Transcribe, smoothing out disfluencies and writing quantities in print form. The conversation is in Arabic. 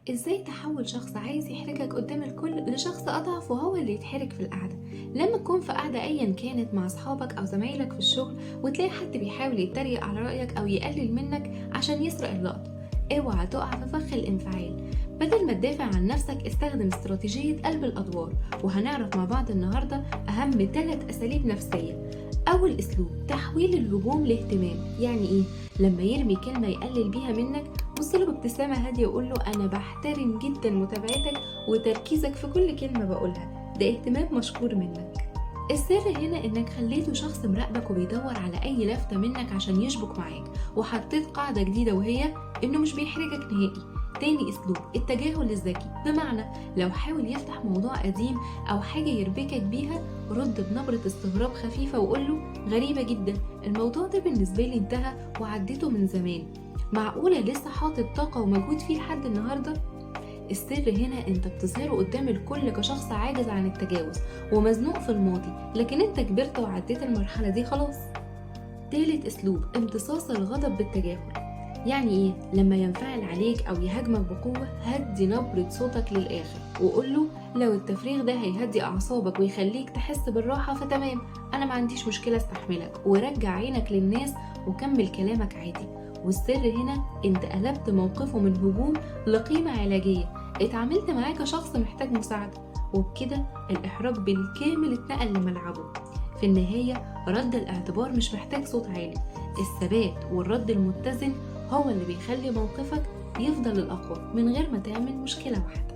ازاي تحول شخص عايز يحرجك قدام الكل لشخص اضعف وهو اللي يتحرج في القعده؟ لما تكون في قعده ايا كانت مع اصحابك او زمايلك في الشغل وتلاقي حد بيحاول يتريق على رايك او يقلل منك عشان يسرق اللقطه، اوعى تقع في فخ الانفعال. بدل ما تدافع عن نفسك استخدم استراتيجيه قلب الادوار، وهنعرف مع بعض النهارده اهم 3 اساليب نفسيه. اول اسلوب تحويل الهجوم لاهتمام. يعني ايه؟ لما يرمي كلمه يقلل بيها منك، بصله بابتسامة هادية وقول له أنا بحترم جدا متابعتك وتركيزك في كل كلمة بقولها، ده اهتمام مشكور منك. السر هنا إنك خليته شخص مراقبك وبيدور على أي لفتة منك عشان يشبك معاك، وحطيت قاعدة جديدة وهي إنه مش بيحرجك نهائي. تاني أسلوب التجاهل الذكي، بمعنى لو حاول يفتح موضوع قديم أو حاجة يربكك بيها، رد بنبرة استغراب خفيفة وقول له غريبة جدا، الموضوع ده بالنسبة لي انتهى وعديته من زمان، معقولة لسه حاطط طاقة ومجهود فيه لحد النهاردة؟ السر هنا انت بتظهره قدام الكل كشخص عاجز عن التجاوز ومزنوق في الماضي، لكن انت كبرت وعديت المرحلة دي خلاص. تالت اسلوب امتصاص الغضب بالتجاهل. يعني ايه؟ لما ينفعل عليك او يهاجمك بقوة، هدي نبرة صوتك للاخر وقول له لو التفريغ ده هيهدي اعصابك ويخليك تحس بالراحة فتمام، انا ما عنديش مشكلة استحملك، ورجع عينك للناس وكمل كلامك عادي. والسر هنا انت قلبت موقفه من هجوم لقيمة علاجية، اتعاملت معاه كشخص محتاج مساعدة، وبكده الإحراج بالكامل اتنقل لملعبه. في النهاية رد الاعتبار مش محتاج صوت عالي، الثبات والرد المتزن هو اللي بيخلي موقفك يفضل الأقوى من غير ما تعمل مشكلة واحدة.